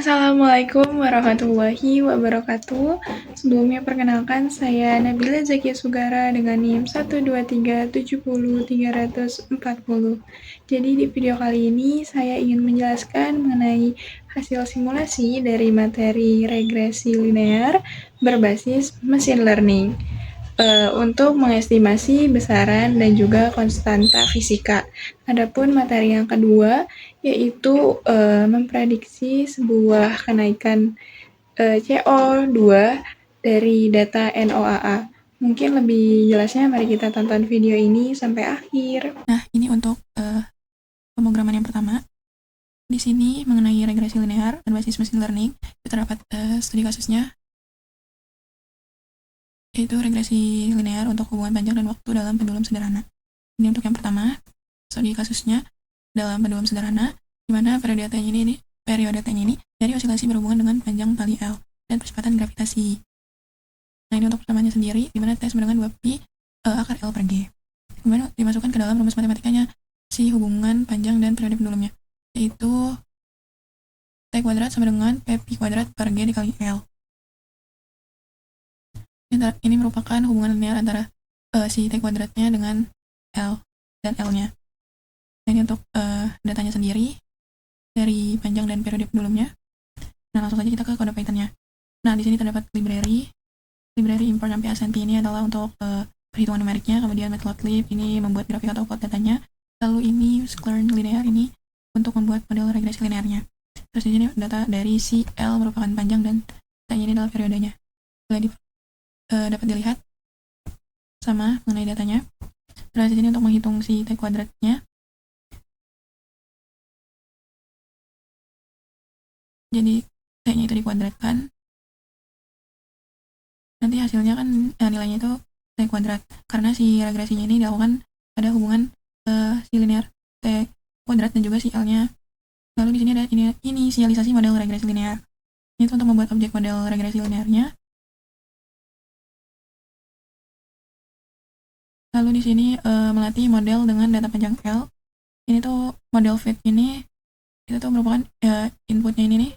Assalamualaikum warahmatullahi wabarakatuh. Sebelumnya perkenalkan saya Nabila Zakia Sugara dengan NIM 123700340. Jadi di video kali ini saya ingin menjelaskan mengenai hasil simulasi dari materi regresi linear berbasis machine learning untuk mengestimasi besaran dan juga konstanta fisika. Adapun materi yang kedua yaitu memprediksi sebuah kenaikan CO2 dari data NOAA. Mungkin lebih jelasnya mari kita tonton video ini sampai akhir. Nah, ini untuk pemrograman yang pertama. Di sini mengenai regresi linear berbasis machine learning, kita dapat studi kasusnya, yaitu regresi linear untuk hubungan panjang dan waktu dalam pendulum sederhana. Ini untuk yang pertama, studi kasusnya dalam pendulum sederhana, di mana periode T-nya ini dari osilasi berhubungan dengan panjang tali L dan percepatan gravitasi. Nah, ini untuk pertamanya sendiri, di mana T sama dengan 2pi akar L per G. Kemudian dimasukkan ke dalam rumus matematikanya si hubungan panjang dan periode pendulumnya, yaitu T kuadrat sama dengan P kuadrat per G dikali L. Ini merupakan hubungan linear antara si T kuadratnya dengan L dan L-nya. Nah, ini untuk datanya sendiri dari panjang dan periode pendulumnya. Nah, langsung saja kita ke kode Python-nya. Nah, di sini terdapat library import sampai ascenti ini adalah untuk perhitungan numeriknya, kemudian matplotlib ini membuat grafik atau plot datanya, lalu ini sklearn linear ini untuk membuat model regresi linearnya. Terus di sini data dari si L merupakan panjang dan datanya ini adalah periodenya. Dapat dilihat sama mengenai datanya. Terus di sini untuk menghitung si T kuadratnya. Jadi T-nya itu dikuadratkan. Nanti hasilnya kan nilainya itu T kuadrat. Karena si regresinya ini dilakukan pada hubungan si linear T kuadrat dan juga si L-nya. Lalu di sini ada inisialisasi model regresi linear. Ini untuk membuat objek model regresi linearnya. Lalu di sini melatih model dengan data panjang L. Ini tuh model fit ini itu tuh merupakan inputnya ini nih.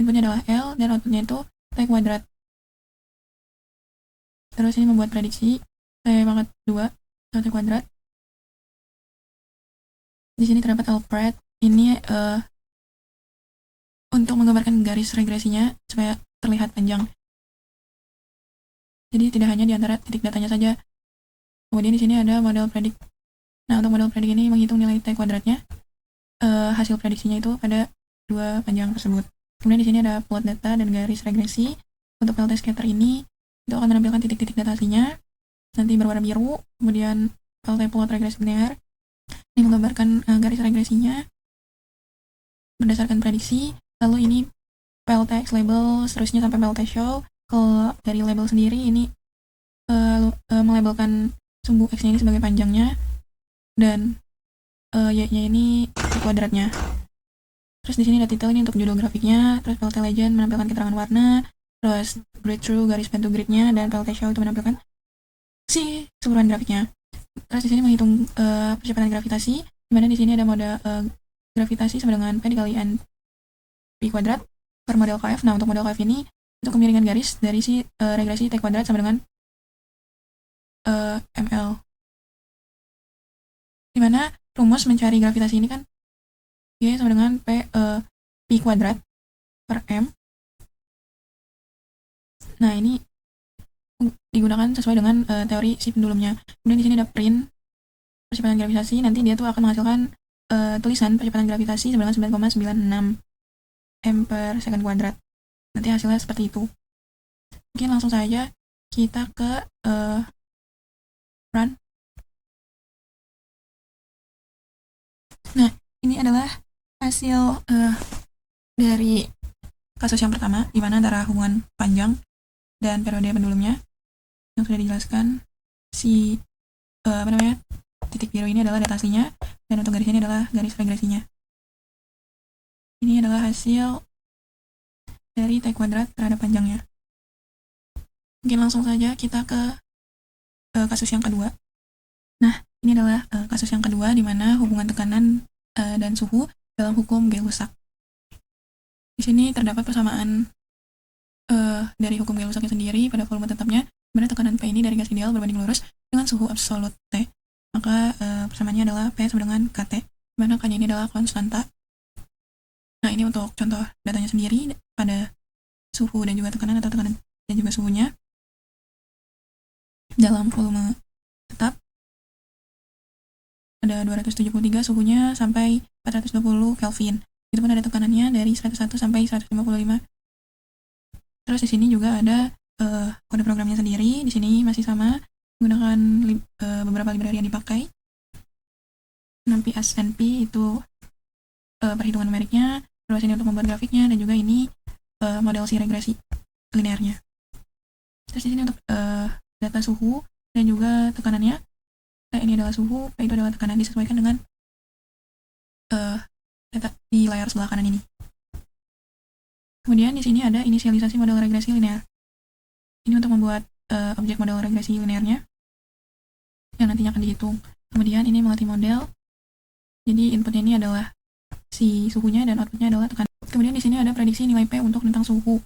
Inputnya adalah L dan outputnya itu T kuadrat. Terus ini membuat prediksi T pangkat 2 atau T kuadrat. Di sini terdapat alpred. Ini untuk menggambarkan garis regresinya supaya terlihat panjang. Jadi tidak hanya di antara titik datanya saja. Kemudian di sini ada model predik. Nah, untuk model predik ini menghitung nilai T kuadratnya. Hasil prediksinya itu pada dua panjang tersebut. Kemudian di sini ada plot data dan garis regresi. Untuk PLT scatter ini itu akan menampilkan titik-titik data aslinya nanti berwarna biru. Kemudian PLT plot regresi linear ini menggambarkan garis regresinya berdasarkan prediksi. Lalu ini PLT X label seterusnya sampai PLT show. Kalau dari label sendiri ini melabelkan sumbu X-nya ini sebagai panjangnya dan Y-nya ini kuadratnya. Terus di sini ada title ini untuk judul grafiknya, terus PLT legend menampilkan keterangan warna, terus grid through garis bantu gridnya, dan PLT show itu menampilkan si keseluruhan grafiknya. Terus di sini menghitung percepatan gravitasi, di mana di sini ada mode gravitasi sama dengan P dikali N P kuadrat per model KF. Nah, untuk model KF ini untuk kemiringan garis dari si regresi T kuadrat sama dengan ML. Dimana rumus mencari gravitasi ini kan Y sama dengan P kuadrat per M. Nah, ini digunakan sesuai dengan teori si pendulumnya. Kemudian di sini ada print percepatan gravitasi. Nanti dia tuh akan menghasilkan tulisan percepatan gravitasi sama dengan 9,96 m per second kuadrat. Nanti hasilnya seperti itu. Mungkin langsung saja kita ke run. Nah, ini adalah hasil dari kasus yang pertama, di mana antara hubungan panjang dan periode pendulumnya yang sudah dijelaskan. Si titik biru ini adalah data aslinya, dan untuk garis ini adalah garis regresinya. Ini adalah hasil dari T kuadrat terhadap panjangnya. Mungkin langsung saja kita ke kasus yang kedua. Nah, ini adalah kasus yang kedua di mana hubungan tekanan dan suhu dalam hukum Gay-Lussac. Di sini terdapat persamaan dari hukum Gay-Lussacnya sendiri pada volume tetapnya, di mana tekanan P ini dari gas ideal berbanding lurus dengan suhu absolut T. Maka persamaannya adalah P sama dengan KT, di mana K-nya ini adalah konstanta. Nah, ini untuk contoh datanya sendiri pada suhu dan juga tekanan atau tekanan dan juga suhunya dalam volume tetap ada 273, suhunya sampai 420 Kelvin. Itu pun ada tekanannya dari 101 sampai 155. Terus di sini juga ada kode programnya sendiri. Di sini masih sama, menggunakan beberapa library yang dipakai. 6P SNP itu perhitungan numeriknya, terus ini untuk membuat grafiknya, dan juga ini model si regresi linearnya. Terus di sini untuk data suhu dan juga tekanannya. Ini adalah suhu, itu adalah tekanan, disesuaikan dengan data di layar sebelah kanan ini. Kemudian di sini ada inisialisasi model regresi linear. Ini untuk membuat objek model regresi linearnya yang nantinya akan dihitung. Kemudian ini multi model. Jadi inputnya ini adalah si suhunya dan outputnya adalah tekanan. Kemudian di sini ada prediksi nilai P untuk tentang suhu.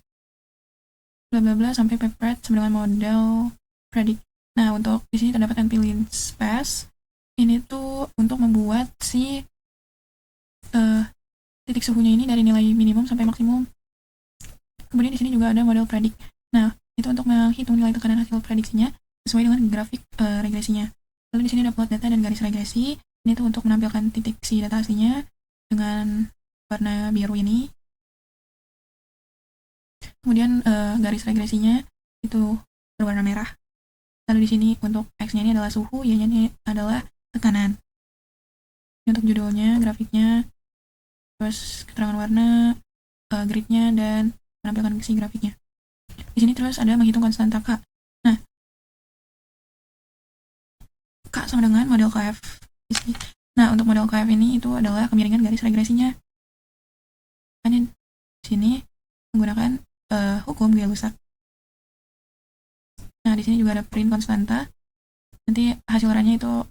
Bla bla bla sampai P pred sama dengan model predict. Nah, untuk di sini terdapat NP-Linspace. Ini tuh untuk membuat si titik suhunya ini dari nilai minimum sampai maksimum. Kemudian di sini juga ada model predict. Nah, itu untuk menghitung nilai tekanan hasil prediksinya sesuai dengan grafik regresinya. Lalu di sini ada plot data dan garis regresi. Ini tuh untuk menampilkan titik si data aslinya dengan warna biru ini. Kemudian garis regresinya itu berwarna merah. Lalu di sini untuk X-nya ini adalah suhu, Y-nya ini adalah tekanan. Ini untuk judulnya, grafiknya, terus keterangan warna, gridnya, dan menampilkan si grafiknya. Di sini terus ada menghitung konstanta K. Nah, K sama dengan model KF. Nah, untuk model KF ini itu adalah kemiringan garis regresinya. Kan di sini menggunakan hukum Gay-Lussac. Nah, di sini juga ada print konstanta. Nanti hasil rannya itu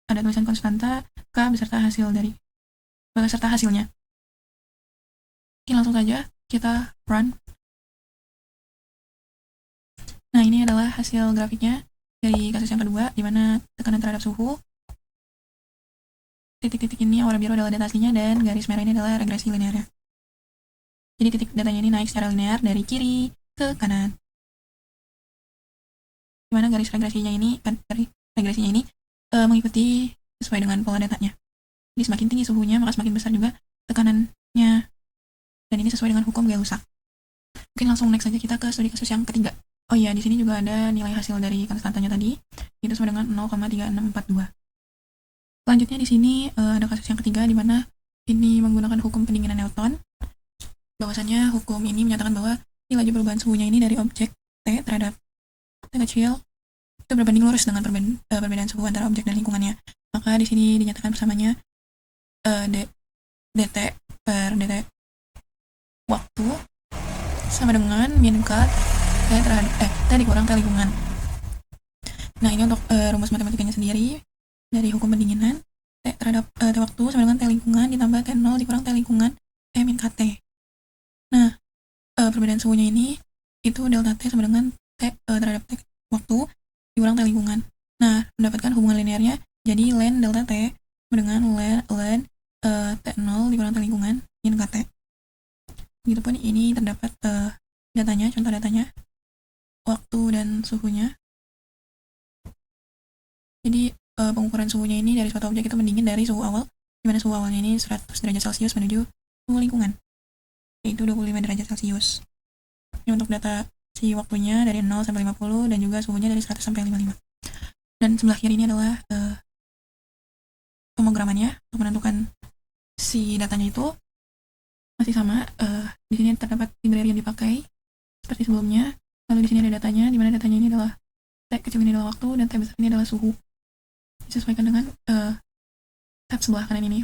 ada tulisan konstanta K beserta hasilnya. Oke, langsung saja kita run. Nah, ini adalah hasil grafiknya dari kasus yang kedua, di mana tekanan terhadap suhu. Titik-titik ini warna biru adalah data aslinya, dan garis merah ini adalah regresi linearnya. Jadi titik datanya ini naik secara linear dari kiri ke kanan. Dimana garis regresinya ini mengikuti sesuai dengan pola datanya. Jadi semakin tinggi suhunya, maka semakin besar juga tekanannya. Dan ini sesuai dengan hukum Gay-Lussac. Mungkin langsung next saja kita ke studi kasus yang ketiga. Oh iya, di sini juga ada nilai hasil dari konstantanya tadi, itu sama dengan 0,3642. Selanjutnya di sini ada kasus yang ketiga, di mana ini menggunakan hukum pendinginan Newton. Bahwasannya hukum ini menyatakan bahwa nilai perubahan suhunya ini dari objek T terhadap T kecil itu berbanding lurus dengan perbedaan suhu antara objek dan lingkungannya. Maka di sini dinyatakan bersamanya dt per dt waktu sama dengan min K T dikurang T lingkungan. Nah, ini untuk rumus matematikanya sendiri dari hukum pendinginan. T terhadap T waktu sama dengan T lingkungan ditambah T0 dikurang T lingkungan E min KT. Nah, perbedaan suhunya ini itu delta T sama dengan T terhadap T waktu dikurang T lingkungan. Nah, mendapatkan hubungan linearnya jadi ln delta T sama dengan ln T0 dikurang T lingkungan min KT. Begitupun ini terdapat datanya, contoh datanya, waktu dan suhunya. Jadi pengukuran suhunya ini dari suatu objek itu mendingin dari suhu awal, di mana suhu awalnya ini 100 derajat Celcius menuju suhu lingkungan, yaitu 25 derajat Celcius. Ini untuk data si waktunya dari 0 sampai 50 dan juga suhunya dari 100 sampai 55. Dan sebelah kiri ini adalah homogramannya untuk menentukan si datanya itu masih sama. Di sini terdapat library yang dipakai seperti sebelumnya. Lalu di sini ada datanya, di mana datanya ini adalah T kecil ini adalah waktu dan T besar ini adalah suhu. Disesuaikan dengan tab sebelah kanan ini,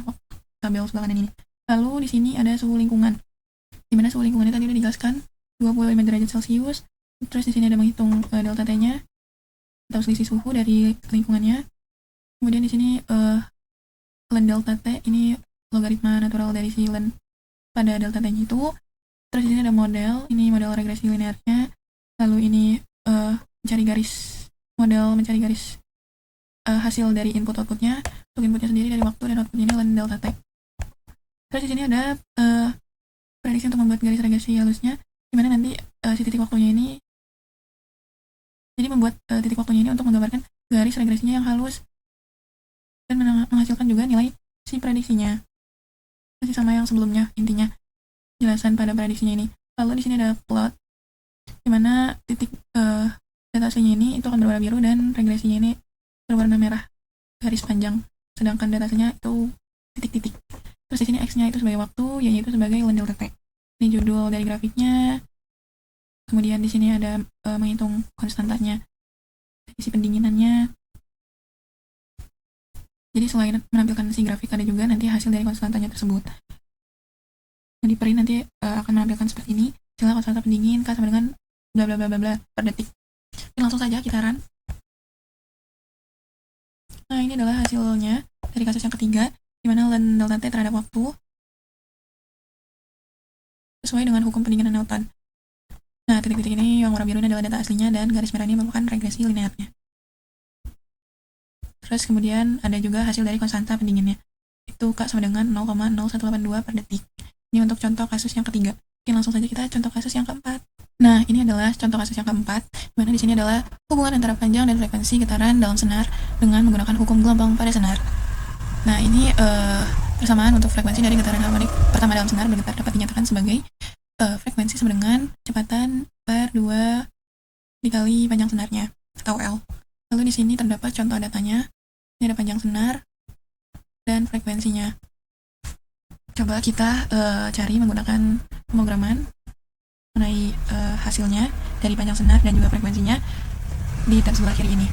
tabel sebelah kanan ini. Lalu di sini ada suhu lingkungan, di mana suhu lingkungannya tadi sudah dijelaskan 25 derajat Celcius. Terus di sini ada menghitung delta T-nya atau selisih suhu dari lingkungannya. Kemudian di sini ln delta T ini logaritma natural dari si ln pada delta T-nya itu Terus di sini ada model, ini model regresi linearnya. Lalu ini mencari garis hasil dari input-outputnya. Untuk inputnya sendiri dari waktu dan outputnya ini len delta t. Terus di sini ada prediksi untuk membuat garis regresi halusnya, dimana nanti si titik waktunya ini, jadi membuat titik waktunya ini untuk menggambarkan garis regresinya yang halus dan menghasilkan juga nilai si prediksinya. Masih sama yang sebelumnya, intinya jelasan pada prediksinya ini. Lalu di sini ada plot, dimana titik data aslinya ini itu akan berwarna biru dan regresinya ini berwarna merah, garis panjang. Sedangkan data aslinya itu titik-titik. Terus di sini x-nya itu sebagai waktu, y-nya itu sebagai len delta t. Ini judul dari grafiknya. Kemudian di sini ada menghitung konstantanya, isi pendinginannya. Jadi selain menampilkan si grafik, ada juga nanti hasil dari konstantanya tersebut. Di print nanti akan menampilkan seperti ini. Hasilnya konstanta pendingin K sama dengan bla bla bla bla bla per detik. Oke, langsung saja kita run. Nah, ini adalah hasilnya dari kasus yang ketiga, di mana len delta t terhadap waktu sesuai dengan hukum pendinginan Newton. Nah, titik-titik ini yang warna biru ini adalah data aslinya dan garis merah ini merupakan regresi linearnya. Terus kemudian ada juga hasil dari konstanta pendinginnya. Itu K sama dengan 0,0182 per detik. Ini untuk contoh kasus yang ketiga. Oke, langsung saja kita contoh kasus yang keempat. Nah, ini adalah contoh kasus yang keempat, di mana di sini adalah hubungan antara panjang dan frekuensi getaran dalam senar dengan menggunakan hukum gelombang pada senar. Nah, ini persamaan untuk frekuensi dari getaran harmonik pertama dalam senar bergetar dapat dinyatakan sebagai frekuensi sama dengan kecepatan per 2 dikali panjang senarnya, atau L. Lalu di sini terdapat contoh datanya. Ini ada panjang senar dan frekuensinya. Coba kita cari menggunakan pemrograman mengenai hasilnya dari panjang senar dan juga frekuensinya di tab sebelah kiri ini.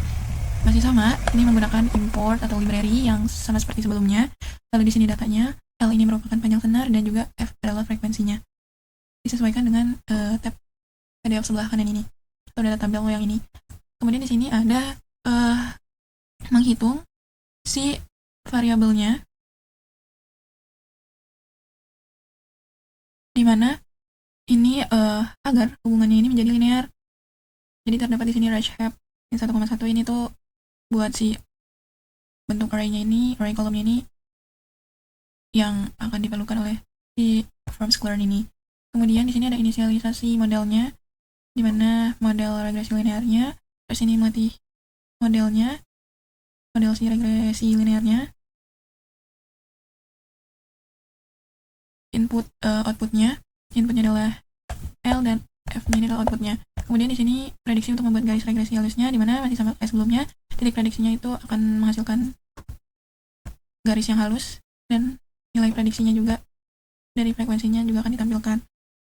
Masih sama, ini menggunakan import atau library yang sama seperti sebelumnya. Lalu di sini datanya, L ini merupakan panjang senar dan juga F adalah frekuensinya. Disesuaikan dengan tab PDF sebelah kanan ini atau data tabel yang ini. Kemudian di sini ada menghitung si variabelnya, di mana ini agar hubungannya ini menjadi linear. Jadi terdapat di sini range shape yang 1,1 ini tuh buat si bentuk array-nya ini, array kolomnya ini yang akan diperlukan oleh si form square ini. Kemudian di sini ada inisialisasi modelnya, di mana model regresi linearnya, terus ini mati modelnya, model si regresi linearnya, input outputnya adalah L dan F-nya ini adalah outputnya. Kemudian di sini prediksi untuk membuat garis regresi halusnya, di mana masih sama kayak sebelumnya, titik prediksinya itu akan menghasilkan garis yang halus dan nilai prediksinya juga dari frekuensinya juga akan ditampilkan.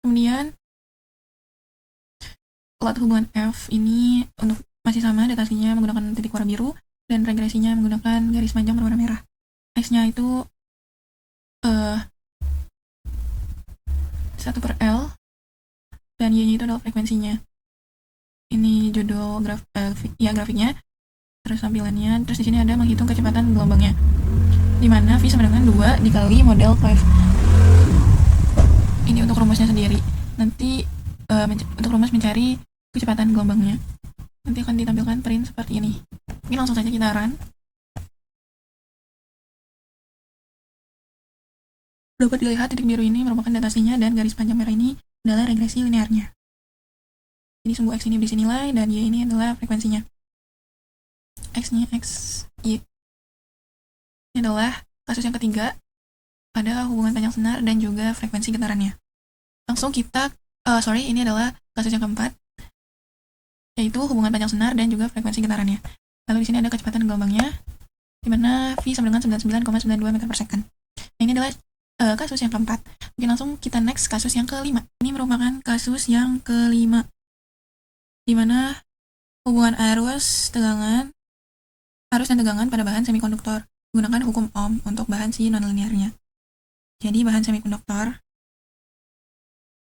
Kemudian plot hubungan F ini untuk masih sama, datasinya menggunakan titik warna biru dan regresinya menggunakan garis panjang berwarna merah. X-nya itu 1 per L dan Y-nya itu adalah frekuensinya. Ini judul grafiknya, terus tampilannya. Terus di sini ada menghitung kecepatan gelombangnya, di mana V sama dengan 2 dikali model Cleve. Ini untuk rumusnya sendiri. Nanti untuk rumus mencari kecepatan gelombangnya, nanti akan ditampilkan print seperti ini. Ini langsung saja kita run. Dapat dilihat titik biru ini merupakan datasinya dan garis panjang merah ini adalah regresi linearnya. Jadi sumbu X ini berisi nilai dan Y ini adalah frekuensinya. X-nya X, Y. Ini adalah kasus yang ketiga pada hubungan panjang senar dan juga frekuensi getarannya. Langsung kita, ini adalah kasus yang keempat, yaitu hubungan panjang senar dan juga frekuensi getarannya. Lalu di sini ada kecepatan gelombangnya, di mana V sama dengan 99,92 meter per second. Nah, ini adalah kasus yang keempat. Oke, langsung kita next kasus yang kelima. Ini merupakan kasus yang kelima, di mana hubungan arus dan tegangan pada bahan semikonduktor menggunakan hukum Ohm untuk bahan si nonlinearnya. Jadi bahan semikonduktor,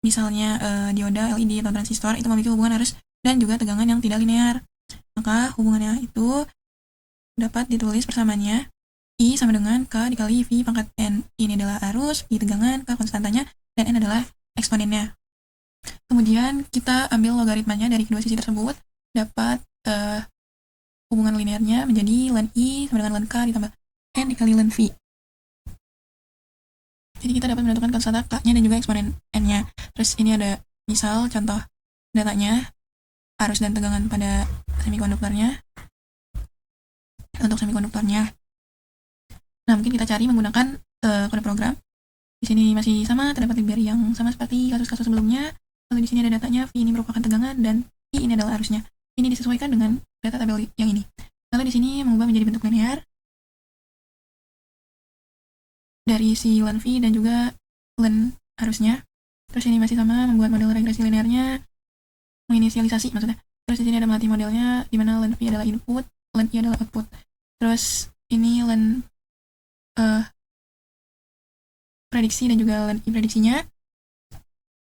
misalnya dioda, LED, atau transistor, itu memiliki hubungan arus dan juga tegangan yang tidak linear. Maka hubungannya itu dapat ditulis persamaannya I sama dengan K dikali V pangkat N. Ini adalah arus, V tegangan, K konstantanya, dan N adalah eksponennya. Kemudian kita ambil logaritmanya dari kedua sisi tersebut, dapat hubungan linearnya menjadi ln I sama dengan ln K ditambah N dikali ln V. Jadi kita dapat menentukan konstanta K-nya dan juga eksponen N-nya. Terus ini ada misal contoh datanya, arus dan tegangan pada semikonduktornya. Untuk semikonduktornya, nah mungkin kita cari menggunakan kode program. Di sini masih sama, terdapat library yang sama seperti kasus-kasus sebelumnya. Lalu di sini ada datanya, V ini merupakan tegangan dan I ini adalah arusnya. Ini disesuaikan dengan data tabel yang ini. Lalu di sini mengubah menjadi bentuk linear dari si ln V dan juga ln arusnya. Terus ini masih sama, membuat model regresi linearnya, menginisialisasi maksudnya. Terus di sini ada melatih modelnya, di mana ln V adalah input, ln I adalah output. Terus ini ln prediksi dan juga ln I prediksinya.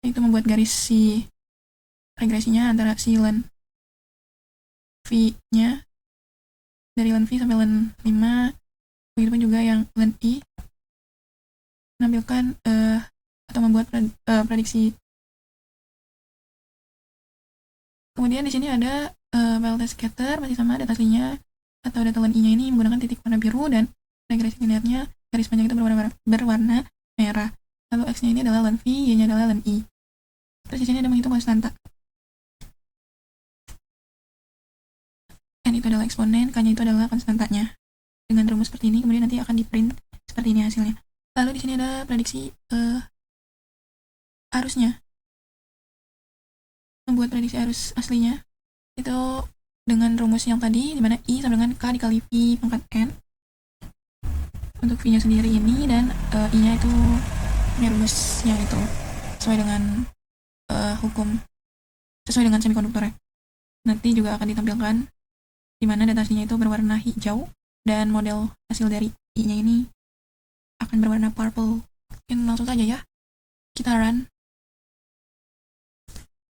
Itu membuat garis si regresinya antara si ln V-nya dari ln V sampai ln 5. Begitupun juga yang ln I menampilkan atau membuat prediksi. Kemudian di sini ada file test scatter, masih sama data aslinya atau data ln I-nya ini menggunakan titik warna biru dan regresi linearnya garis panjang itu berwarna merah. Lalu X-nya ini adalah ln V, Y-nya adalah ln I. Terus di sini ada menghitung konstanta. N itu adalah eksponen, K-nya itu adalah konstantanya. Dengan rumus seperti ini, kemudian nanti akan di print seperti ini hasilnya. Lalu di sini ada prediksi arusnya. Membuat prediksi arus aslinya itu dengan rumus yang tadi, di mana I sama dengan K dikali V pangkat N. Untuk V-nya sendiri ini, dan I-nya itu ini rumusnya itu sesuai dengan hukum, sesuai dengan semikonduktornya. Nanti juga akan ditampilkan di mana data aslinya itu berwarna hijau dan model hasil dari I-nya ini akan berwarna purple. Mungkin langsung saja ya kita run.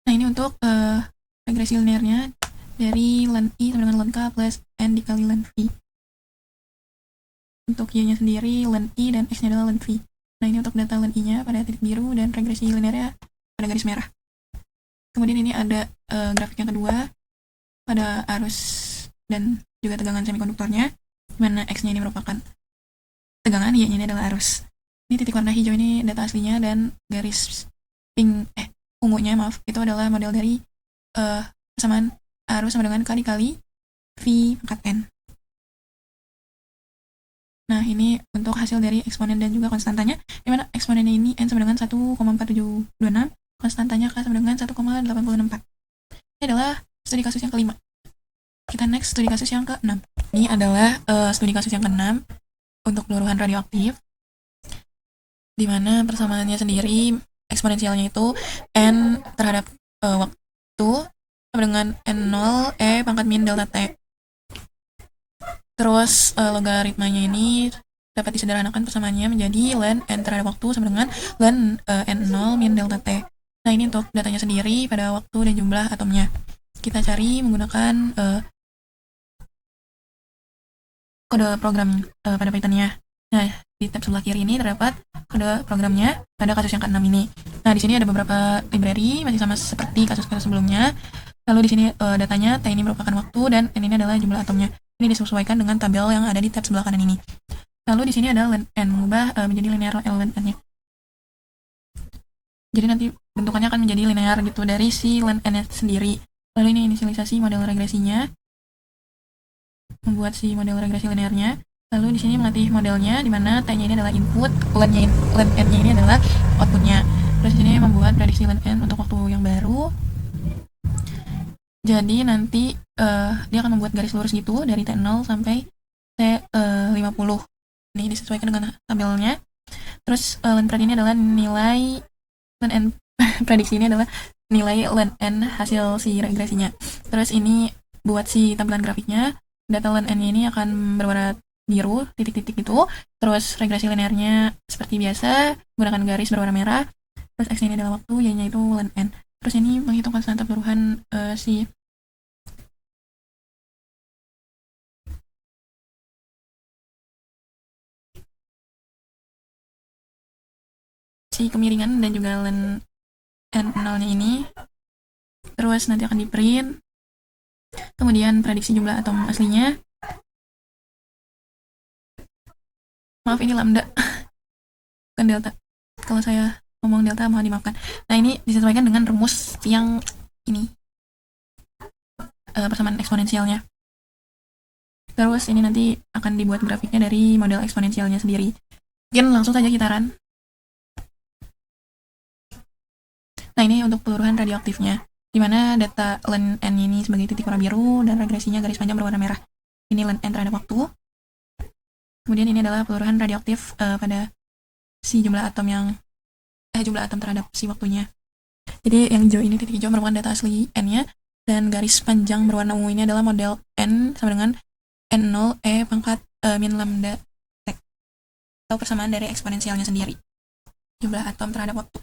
Nah ini untuk regresi linearnya dari ln I sama dengan ln K plus N dikali ln V. Untuk Y-nya sendiri ln I dan X-nya adalah ln V. Nah ini untuk data ln I-nya pada titik biru dan regresi linearnya pada garis merah. Kemudian ini ada grafik yang kedua pada arus dan juga tegangan semikonduktornya, di mana X-nya ini merupakan tegangan, Y-nya ini adalah arus. Ini titik warna hijau ini data aslinya dan garis ungunya itu adalah model dari persamaan arus sama dengan K dikali V pangkat N. Nah ini untuk hasil dari eksponen dan juga konstantanya, di mana eksponennya ini N sama dengan 1,4726, konstantanya K sama dengan 1,864. Ini adalah studi kasus yang kelima. Kita next studi kasus yang ke-6. Ini adalah studi kasus yang ke-6 untuk peluruhan radioaktif, di mana persamaannya sendiri eksponensialnya itu N terhadap waktu sama dengan N0 E pangkat min delta T. Terus logaritmanya ini dapat disederhanakan persamaannya menjadi ln N terhadap waktu sama dengan ln N0 min delta T. Nah ini untuk datanya sendiri pada waktu dan jumlah atomnya. Kita cari menggunakan kode program pada Python-nya. Nah, di tab sebelah kiri ini terdapat kode programnya pada kasus yang ke-6 ini. Nah, di sini ada beberapa library, masih sama seperti kasus-kasus sebelumnya. Lalu di sini datanya T ini merupakan waktu dan N ini adalah jumlah atomnya. Ini disesuaikan dengan tabel yang ada di tab sebelah kanan ini. Lalu di sini ada ln N, mengubah menjadi linear ln N-nya. Jadi nanti bentukannya akan menjadi linear gitu dari si ln N sendiri. Lalu ini inisialisasi model regresinya, membuat si model regresi linearnya. Lalu di sini melatih modelnya, di mana T-nya ini adalah input, ln N-nya ini adalah outputnya. Terus di sini membuat prediksi ln N untuk waktu yang baru. Jadi nanti dia akan membuat garis lurus gitu dari T0 sampai T50. Ini disesuaikan dengan tabelnya. Terus ln pred ini adalah nilai ln N prediksi ini adalah nilai ln N hasil si regresinya. Terus ini buat si tampilan grafiknya, data ln N ini akan berwarna biru, titik-titik itu. Terus regresi linearnya seperti biasa, menggunakan garis berwarna merah. Terus X ini adalah waktu, Y-nya itu ln N. Terus ini menghitung konstanta peluruhan si kemiringan dan juga ln N0-nya ini. Terus nanti akan di print. Kemudian prediksi jumlah atom aslinya. Maaf, ini lambda, bukan delta. Kalau saya ngomong delta mohon dimaafkan. Nah, ini disesuaikan dengan rumus yang ini, persamaan eksponensialnya. Terus ini nanti akan dibuat grafiknya dari model eksponensialnya sendiri. Mungkin langsung saja kita run. Nah, ini untuk peluruhan radioaktifnya, di mana data ln n ini sebagai titik warna biru dan regresinya garis panjang berwarna merah. Ini ln n terhadap waktu. Kemudian ini adalah peluruhan radioaktif pada si jumlah atom terhadap si waktunya. Jadi yang hijau ini, titik hijau merupakan data asli n-nya, dan garis panjang berwarna ungu ini adalah model n sama dengan n0 e pangkat min lambda t, atau persamaan dari eksponensialnya sendiri, jumlah atom terhadap waktu.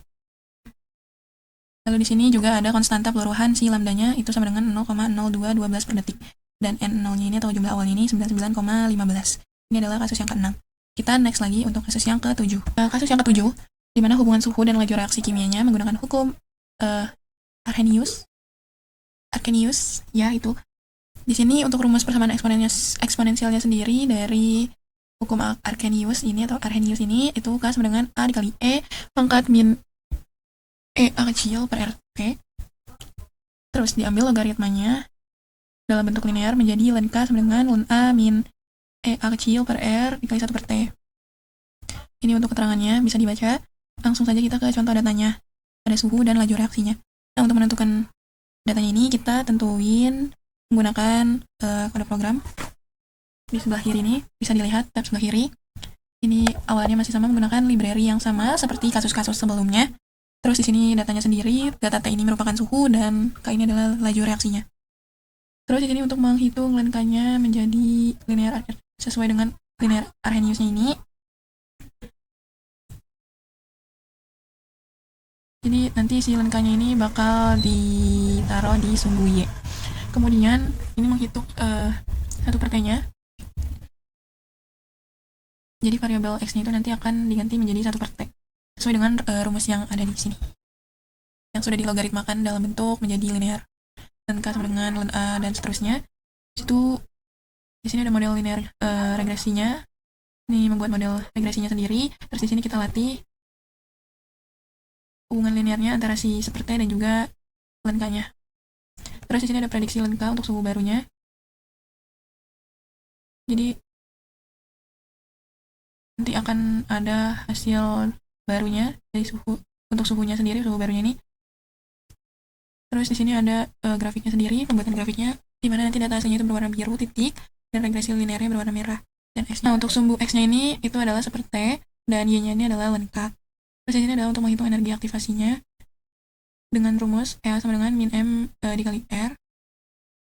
Lalu di sini juga ada konstanta peluruhan si lambdanya, itu sama dengan 0,0212 per detik, dan n0-nya ini atau jumlah awalnya ini 99,15. Ini adalah kasus yang ke-6. Kita next lagi untuk kasus yang ke-7. Kasus yang ke-7, di mana hubungan suhu dan laju reaksi kimianya menggunakan hukum Arrhenius, ya itu. Di sini untuk rumus persamaan eksponensialnya sendiri dari hukum Arrhenius ini itu K sama dengan A dikali E pangkat min E A kecil per RT. Terus diambil logaritmanya dalam bentuk linear menjadi ln K sama dengan ln A min E A kecil per R dikali 1 per T. Ini untuk keterangannya bisa dibaca. Langsung saja kita ke contoh datanya. Ada suhu dan laju reaksinya. Nah, untuk menentukan datanya ini kita tentuin menggunakan kode program. Di sebelah kiri ini bisa dilihat tab sebelah kiri. Ini awalnya masih sama menggunakan library yang sama seperti kasus-kasus sebelumnya. Terus di sini datanya sendiri, data T ini merupakan suhu dan K ini adalah laju reaksinya. Terus di sini untuk menghitung ln K-nya menjadi linear sesuai dengan linear Arrhenius-nya ini. Jadi nanti si ln K-nya ini bakal ditaruh di sumbu Y. Kemudian ini menghitung 1 per T-nya. Jadi variabel X-nya itu nanti akan diganti menjadi 1 per T. Sesuai dengan rumus yang ada di sini. Yang sudah dilogaritmakan dalam bentuk menjadi linear. Ln K sama dengan ln A dan seterusnya. Itu di sini ada model linear regresinya. Ini membuat model regresinya sendiri. Terus di sini kita latih hubungan linearnya antara si 1 per T dan juga ln K-nya. Terus di sini ada prediksi ln K untuk suhu barunya. Jadi nanti akan ada hasil barunya dari suhu, untuk suhunya sendiri, suhu barunya ini. Terus di sini ada grafiknya sendiri, pembuatan grafiknya, di mana nanti data aslinya itu berwarna biru titik dan regresi linearnya berwarna merah dan X. Nah, untuk sumbu X-nya ini itu adalah 1 per T dan Y-nya ini adalah ln K. Terus di sini adalah untuk menghitung energi aktivasinya dengan rumus E sama dengan min M dikali R.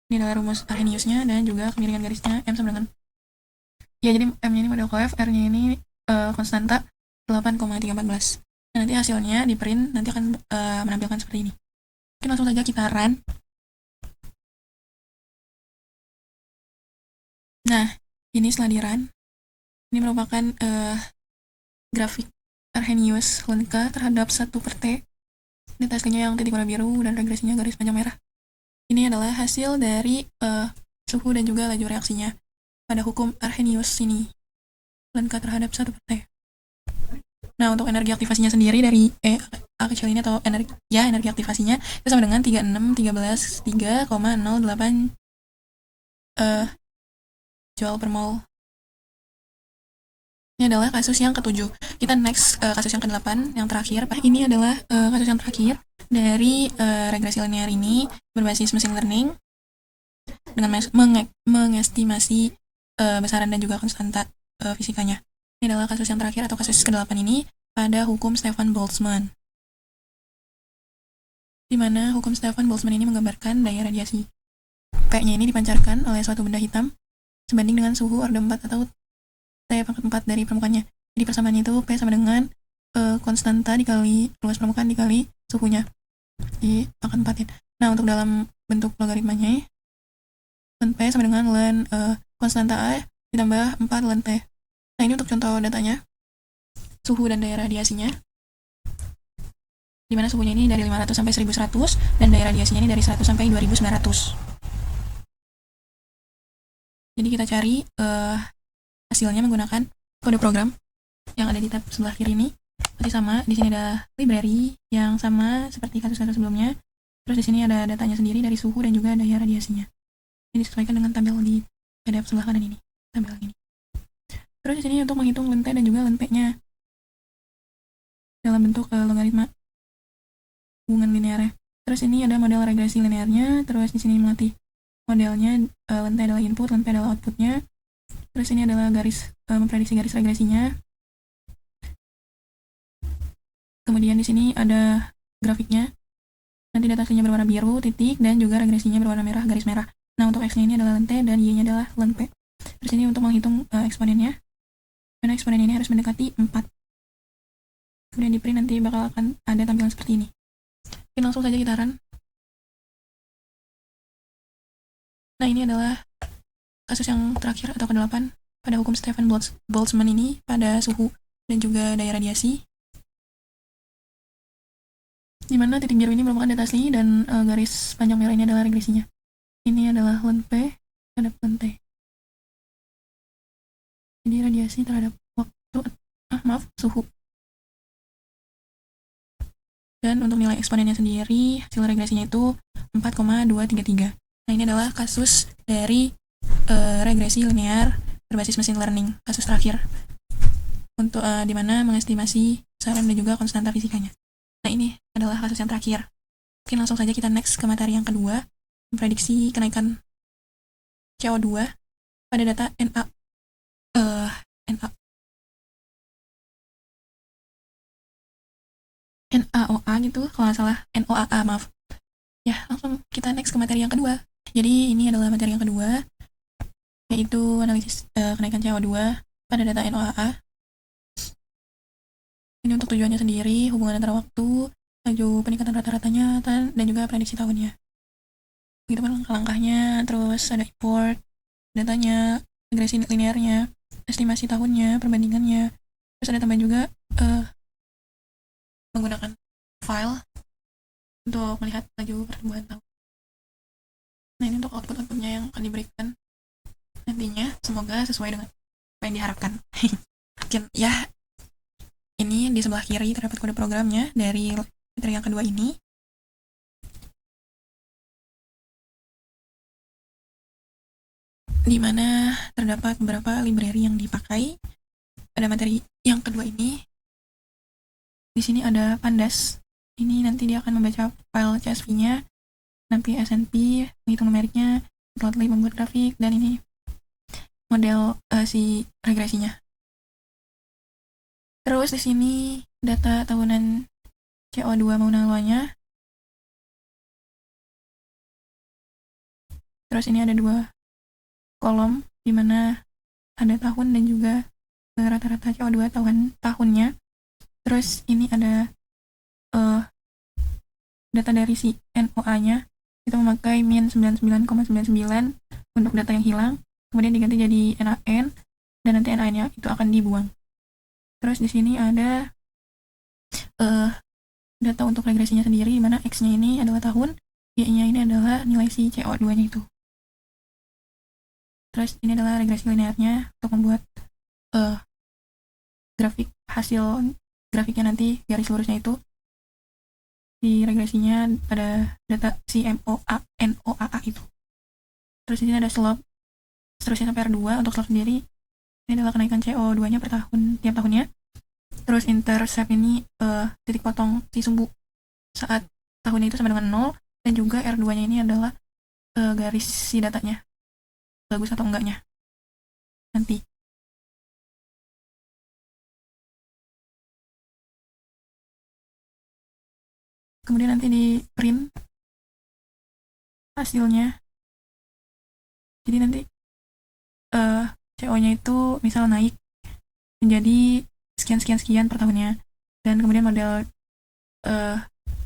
Ini adalah rumus Arrhenius-nya dan juga kemiringan garisnya M sama dengan, ya jadi M-nya ini model KF, R-nya ini konstanta 8,314. Nah, nanti hasilnya di print nanti akan menampilkan seperti ini. Oke, langsung saja kita run. Nah, ini setelah di run, ini merupakan grafik Arrhenius ln K terhadap 1 per T. Data aslinya yang titik warna biru dan regresinya garis panjang merah. Ini adalah hasil dari suhu dan juga laju reaksinya pada hukum Arrhenius ini, ln K terhadap 1 per T. Nah, untuk energi aktivasinya sendiri dari A kecil ini atau energi aktivasinya itu sama dengan 3,008 joule per mol. Ini adalah kasus yang ke-7. Kita next kasus yang ke-8, yang terakhir. Ini adalah kasus yang terakhir dari regresi linear ini berbasis machine learning dengan mengestimasi besaran dan juga konstanta fisikanya. Ini adalah kasus yang terakhir atau kasus ke-8 ini pada hukum Stefan Boltzmann. Di mana hukum Stefan Boltzmann ini menggambarkan daya radiasi. P-nya ini dipancarkan oleh suatu benda hitam sebanding dengan suhu orde 4 atau T pangkat 4 dari permukaannya. Jadi persamaannya itu P sama dengan konstanta dikali luas permukaan dikali suhunya di pangkat 4 ya. Nah, untuk dalam bentuk logaritmanya, ln P sama dengan ln konstanta A ditambah 4 ln T. Nah, ini untuk contoh datanya, suhu dan daya radiasinya. di mana suhunya ini dari 500 sampai 1100 dan daya radiasinya ini dari 100 sampai 2900. Jadi kita cari hasilnya menggunakan kode program yang ada di tab sebelah kiri ini. Masih sama, di sini ada library yang sama seperti kasus-kasus sebelumnya. Terus di sini ada datanya sendiri dari suhu dan juga daya radiasinya. Ini disesuaikan dengan tabel di PDF sebelah kanan ini, tabel ini. Terus di sini untuk menghitung lente dan juga lentenya dalam bentuk logaritma hubungan linearnya. Terus ini ada model regresi linearnya. Terus di sini melatih modelnya, lente adalah input, lente adalah outputnya. Terus ini adalah garis memprediksi garis regresinya. Kemudian di sini ada grafiknya. Nanti data aslinya berwarna biru, titik, dan juga regresinya berwarna merah, garis merah. Nah, untuk X-nya ini adalah lente dan Y-nya adalah len P. Terus ini untuk menghitung eksponennya. Karena eksponen ini harus mendekati 4. Kemudian di print nanti bakal akan ada tampilan seperti ini. Oke, langsung saja kita run. Nah, ini adalah kasus yang terakhir atau ke-8 pada hukum Stefan Boltzmann ini pada suhu dan juga daya radiasi. Di mana titik biru ini merupakan data asli dan garis panjang merah ini adalah regresinya. Ini adalah len P terhadap len T. Jadi radiasi terhadap suhu. Dan untuk nilai eksponennya sendiri, hasil regresinya itu 4,233. Nah, ini adalah kasus dari regresi linear berbasis machine learning, kasus terakhir. Untuk dimana mengestimasi besaran dan juga konstanta fisikanya. Nah, ini adalah kasus yang terakhir. Oke, langsung saja kita next ke materi yang kedua, memprediksi kenaikan CO2 pada data NaOA gitu, kalau nggak salah NOAA, maaf. Ya, langsung kita next ke materi yang kedua. Jadi ini adalah materi yang kedua, yaitu analisis kenaikan CO2 pada data NOAA. Ini untuk tujuannya sendiri, hubungan antara waktu, laju peningkatan rata-ratanya, dan juga prediksi tahunnya. Begitu kan langkah-langkahnya, terus ada import, datanya, regresi linearnya, estimasi tahunnya, perbandingannya, terus ada tambahan juga menggunakan file untuk melihat laju pertumbuhan tahun. Nah, ini untuk output-outputnya yang akan diberikan nantinya, semoga sesuai dengan apa yang diharapkan. Mungkin ya, ini di sebelah kiri terdapat kode programnya dari materi yang kedua ini. Di mana terdapat beberapa library yang dipakai pada materi yang kedua ini. Di sini ada Pandas. Ini nanti dia akan membaca file CSV-nya, nanti SNP, menghitung numeriknya, Plotly membuat grafik, dan ini model si regresinya. Terus di sini data tahunan CO2 Mauna Loa-nya. Terus ini ada 2 kolom di mana ada tahun dan juga rata-rata CO2 tahunnya. Terus ini ada data dari si NOA-nya. Kita memakai min 99,99 untuk data yang hilang. Kemudian diganti jadi NaN, dan nanti NaN-nya itu akan dibuang. Terus di sini ada data untuk regresinya sendiri, di mana X-nya ini adalah tahun, Y-nya ini adalah nilai si CO2-nya itu. Terus ini adalah regresi linearnya untuk membuat grafik hasil grafiknya nanti, garis lurusnya itu di regresinya pada data si NOAA itu. Terus di sini ada slope, seterusnya sampai R2 untuk slope sendiri. Ini adalah kenaikan CO2-nya per tahun, tiap tahunnya. Terus intercept ini titik potong si sumbu saat tahunnya itu sama dengan 0, dan juga R2-nya ini adalah garis si datanya, bagus atau enggaknya nanti. Kemudian nanti di print hasilnya. Jadi nanti CO-nya itu misal naik menjadi sekian per tahunnya, dan kemudian model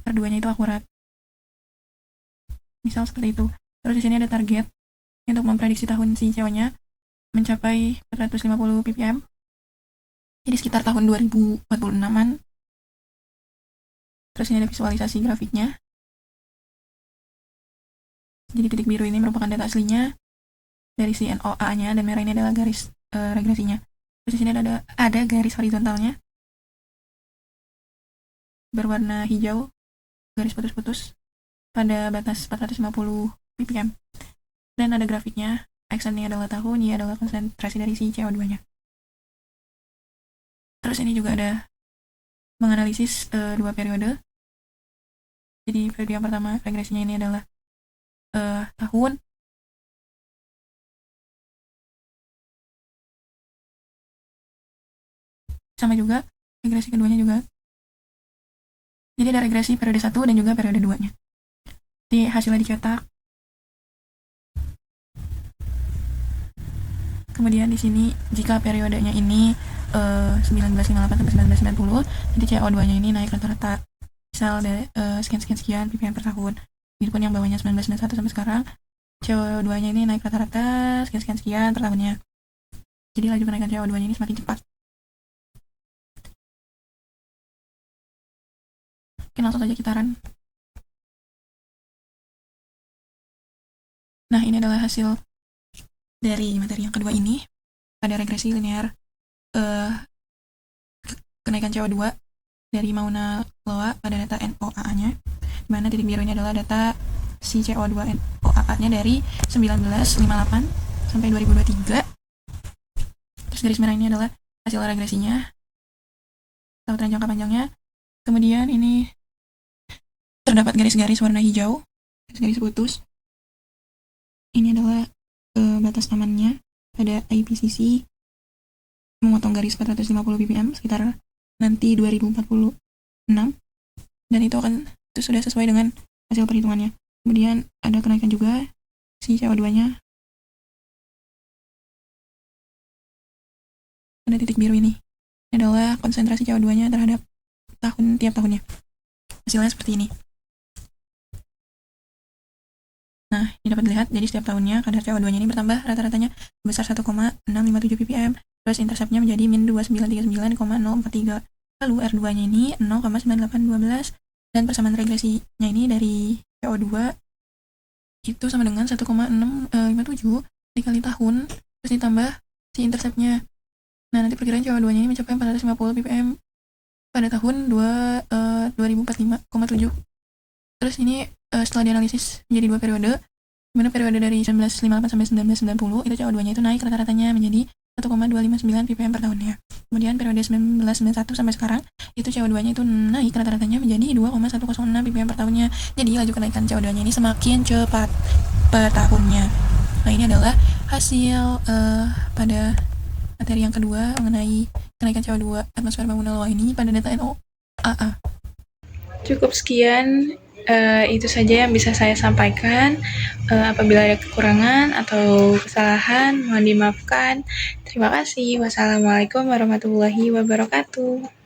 R2-nya itu akurat, misal seperti itu. Terus di sini ada target untuk memprediksi tahun si CO-nya mencapai 450 ppm, jadi sekitar tahun 2046-an. Terus ini ada visualisasi grafiknya. Jadi titik biru ini merupakan data aslinya dari si NOA-nya, dan merah ini adalah garis regresinya. Terus di sini ada garis horizontalnya berwarna hijau, garis putus-putus pada batas 450 ppm. Dan ada grafiknya, X ini adalah tahun, Y adalah konsentrasi dari si CO2-nya. Terus ini juga ada menganalisis dua periode. Jadi periode yang pertama regresinya ini adalah tahun. Sama juga regresi keduanya juga. Jadi ada regresi periode 1 dan juga periode 2-nya. Jadi hasilnya dicetak. Kemudian di sini jika periodenya ini 1958 sampai 1990, jadi CO2-nya ini naik rata-rata misal dari sekian ppm per tahun. Begitupun yang bawahnya 1991 sampai sekarang, CO2-nya ini naik rata-rata sekian per tahunnya. Jadi laju kenaikan CO2-nya ini semakin cepat. Oke, langsung saja kita run. Nah, ini adalah hasil dari materi yang kedua ini. Ada regresi linear kenaikan CO2 dari Mauna Loa pada data NOAA-nya, di mana titik biru ini adalah data si CO2 NOAA-nya dari 1958 sampai 2023. Terus garis merah ini adalah hasil regresinya atau tren jangka panjangnya. Kemudian ini terdapat garis-garis warna hijau, garis-garis putus. Ini adalah batas amannya pada IPCC memotong garis 450 ppm sekitar nanti 2046, dan itu sudah sesuai dengan hasil perhitungannya. Kemudian ada kenaikan juga si CO2-nya pada titik biru ini. Ini adalah konsentrasi CO2-nya terhadap tiap tahunnya. Hasilnya seperti ini. Nah, ini dapat dilihat, jadi setiap tahunnya kadar CO2-nya ini bertambah rata-ratanya sebesar 1,657 ppm, terus interceptnya menjadi min 2939,043. Lalu R2-nya ini 0,9812, dan persamaan regresinya ini dari CO2 itu sama dengan 1,657 dikali tahun, terus ditambah si interceptnya. Nah, nanti perkiraan CO2-nya ini mencapai 450 ppm pada tahun 2045,7. Terus ini setelah dianalisis menjadi dua periode, dimana periode dari 1958 sampai 1990 itu CO2-nya itu naik rata-ratanya menjadi 1,259 ppm per tahunnya. Kemudian periode 1991 sampai sekarang itu CO2-nya itu naik rata-ratanya menjadi 2,106 ppm per tahunnya. Jadi laju kenaikan CO2-nya ini semakin cepat per tahunnya. Nah, ini adalah hasil pada materi yang kedua mengenai kenaikan CO2 atmosfer Mauna Loa ini pada data NOAA. Cukup sekian, itu saja yang bisa saya sampaikan. Apabila ada kekurangan atau kesalahan, mohon dimaafkan. Terima kasih. Wassalamualaikum warahmatullahi wabarakatuh.